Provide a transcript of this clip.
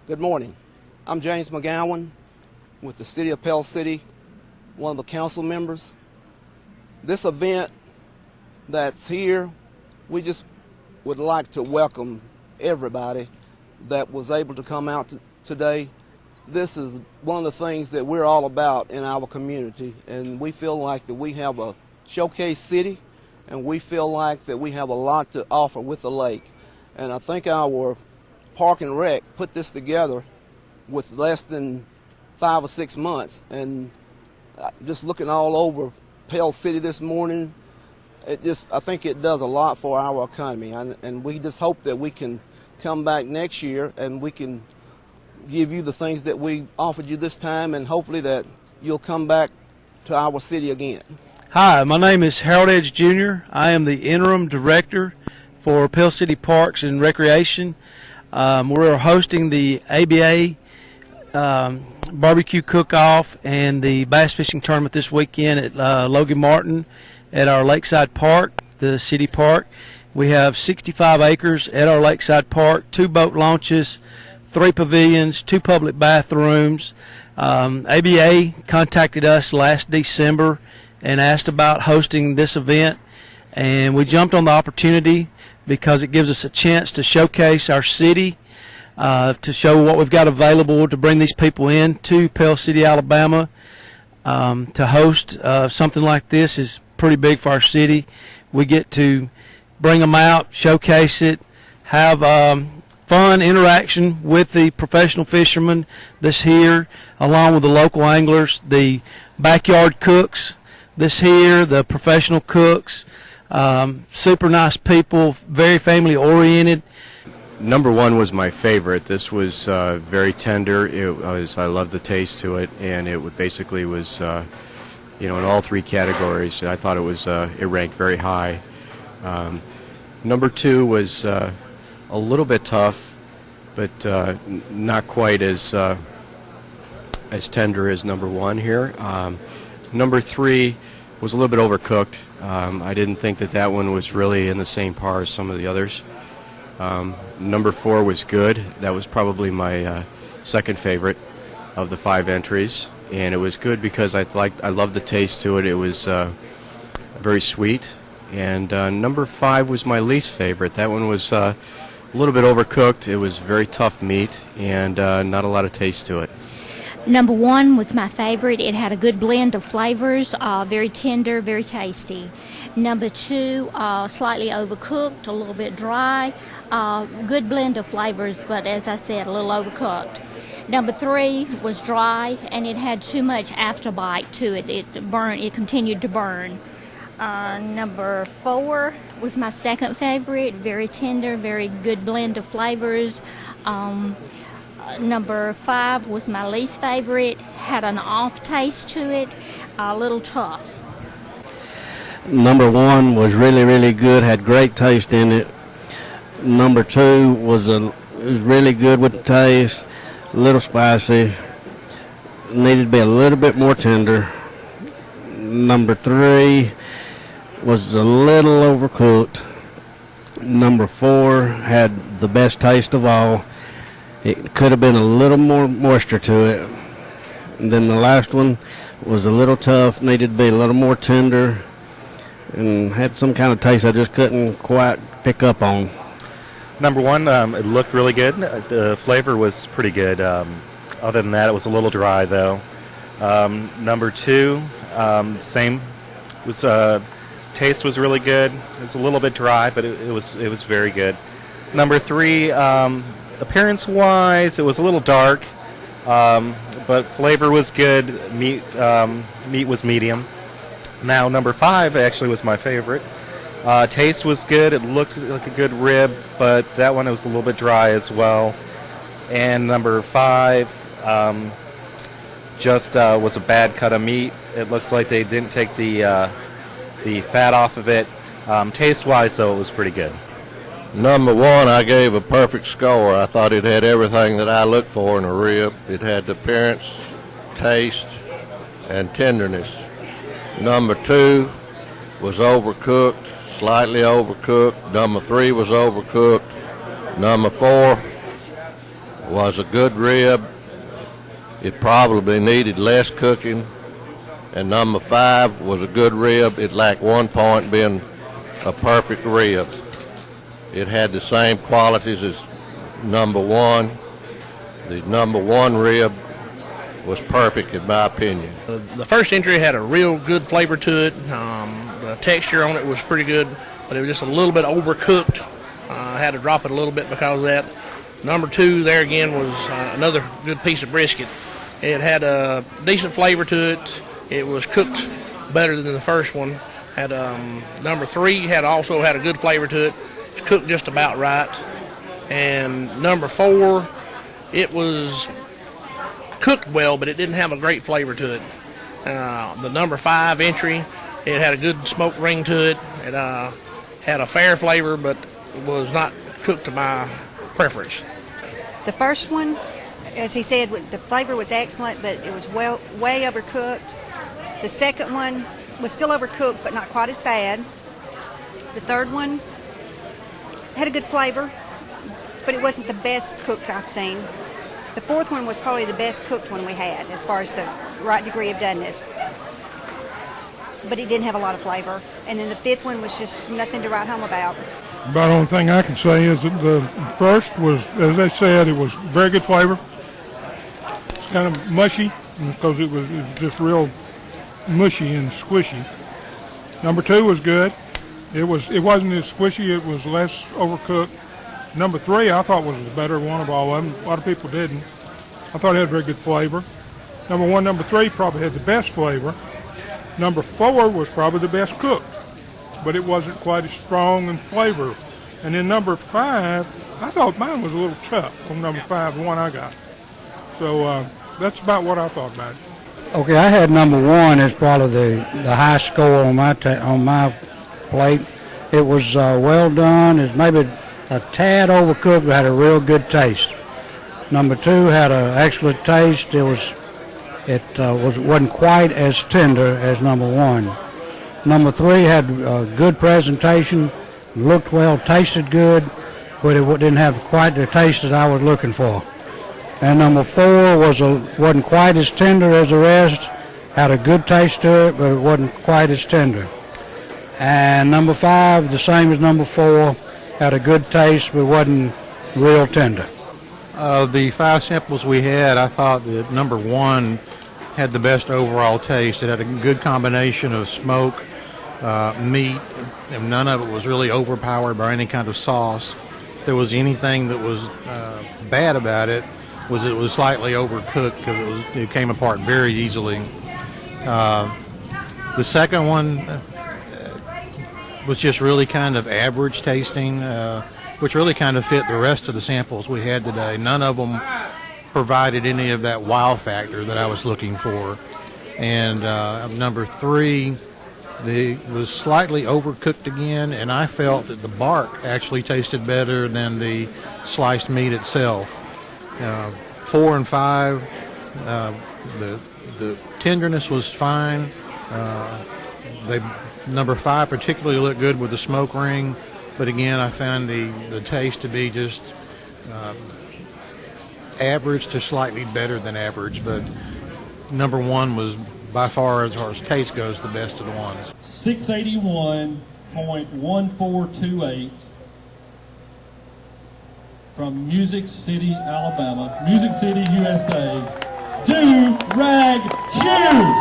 Good morning. I'm James McGowan with the City of Pell City, one of the council members. This event that's here, we just would like to welcome everybody that was able to come out today. This is one of the things that we're all about in our community, and we feel like that we have a showcase city, and we feel like that we have a lot to offer with the lake. And I think our Park and Rec put this together with less than 5 or 6 months, and just looking all over Pell City this morning, I think it does a lot for our economy, and we just hope that we can come back next year and we can give you the things that we offered you this time, and hopefully that you'll come back to our city again. Hi, my name is Harold Edge Jr. I am the interim director for Pell City Parks and Recreation. We're hosting the ABA barbecue cook-off and the bass fishing tournament this weekend at Logan Martin at our Lakeside Park, the city park. We have 65 acres at our Lakeside Park, 2 boat launches, 3 pavilions, 2 public bathrooms. ABA contacted us last December and asked about hosting this event, and we jumped on the opportunity because it gives us a chance to showcase our city, to show what we've got available to bring these people in to Pell City, Alabama. To host something like this is pretty big for our city. We get to bring them out, showcase it, have fun interaction with the professional fishermen this here, along with the local anglers, the backyard cooks this here, the professional cooks. Super nice people, very family oriented. Number 1 was my favorite. This was very tender. I loved the taste to it, and it basically was, in all 3 categories. I thought it ranked very high. Number 2 was a little bit tough, but not quite as tender as number 1 here. Number 3 was a little bit overcooked. I didn't think that one was really in the same par as some of the others. Number 4 was good. That was probably my second favorite of the 5 entries, and it was good because I loved the taste to it. It was very sweet. And number 5 was my least favorite. That one was a little bit overcooked. It was very tough meat and not a lot of taste to it. Number 1 was my favorite. It had a good blend of flavors, very tender, very tasty. Number 2, slightly overcooked, a little bit dry, good blend of flavors, but as I said, a little overcooked. Number 3 was dry, and it had too much afterbite to it. It continued to burn. Number 4 was my second favorite, very tender, very good blend of flavors. Number 5 was my least favorite, had an off taste to it, a little tough. Number 1 was really, really good, had great taste in it. Number 2 was really good with the taste, a little spicy, needed to be a little bit more tender. Number 3 was a little overcooked. Number 4 had the best taste of all. It could have been a little more moisture to it. And then the last one was a little tough, needed to be a little more tender, and had some kind of taste I just couldn't quite pick up on. Number 1, it looked really good. The flavor was pretty good. Other than that, it was a little dry, though. Number 2, same. Taste was really good. It was a little bit dry, but it was very good. Number 3, appearance-wise, it was a little dark, but flavor was good. Meat was medium. Now, number 5 actually was my favorite. Taste was good. It looked like a good rib, but that one was a little bit dry as well. And number 5 was a bad cut of meat. It looks like they didn't take the fat off of it. Taste-wise, though, it was pretty good. Number 1, I gave a perfect score. I thought it had everything that I look for in a rib. It had the appearance, taste, and tenderness. Number 2 was overcooked, slightly overcooked. Number 3 was overcooked. Number 4 was a good rib. It probably needed less cooking. And number 5 was a good rib. It lacked 1 point, being a perfect rib. It had the same qualities as number 1. The number 1 rib was perfect in my opinion. The first entry had a real good flavor to it. The texture on it was pretty good, but it was just a little bit overcooked. I had to drop it a little bit because of that. Number 2 there again was another good piece of brisket. It had a decent flavor to it. It was cooked better than the first one. Had number 3 also had a good flavor to it. It's cooked just about right. And number 4, it was cooked well, but it didn't have a great flavor to it. The number 5 entry, it had a good smoke ring to it. It had a fair flavor, but was not cooked to my preference. The first one, as he said, the flavor was excellent, but it was way overcooked. The second one was still overcooked, but not quite as bad. The third one had a good flavor, but it wasn't the best cooked I've seen. The fourth one was probably the best cooked one we had as far as the right degree of doneness. But it didn't have a lot of flavor. And then the 5th one was just nothing to write home about. About the only thing I can say is that the first was, as I said, it was very good flavor. It's kind of mushy because it was just real mushy and squishy. Number 2 was good. It wasn't as squishy. It was less overcooked. Number 3 I thought was the better one of all of them. A lot of people didn't. I thought it had very good flavor. Number 1, number 3 probably had the best flavor. Number 4 was probably the best cooked, but it wasn't quite as strong in flavor. And then number 5, I thought mine was a little tough on number 5, the one I got. So that's about what I thought about it. Okay, I had number 1 as probably the high score on my plate. It was well done. It's maybe a tad overcooked, but had a real good taste. Number 2 had an excellent taste. It wasn't quite as tender as number 1. Number 3 had a good presentation, looked well, tasted good, but it didn't have quite the taste that I was looking for. And number 4 wasn't quite as tender as the rest, had a good taste to it, but it wasn't quite as tender. And number 5, the same as number 4, had a good taste, but wasn't real tender. Of the 5 samples we had, I thought that number 1 had the best overall taste. It had a good combination of smoke, meat, and none of it was really overpowered by any kind of sauce. If there was anything that was bad about it, it was slightly overcooked because it came apart very easily. The second one was just really kind of average tasting, which really kind of fit the rest of the samples we had today. None of them provided any of that wow factor that I was looking for. And number 3, was slightly overcooked again, and I felt that the bark actually tasted better than the sliced meat itself. 4 and 5, the tenderness was fine. Number 5 particularly looked good with the smoke ring, but again, I found the taste to be just average to slightly better than average. But number 1 was by far, as far as taste goes, the best of the ones. 681.1428 from Music City, Alabama, Music City, USA, Do Rag Chew!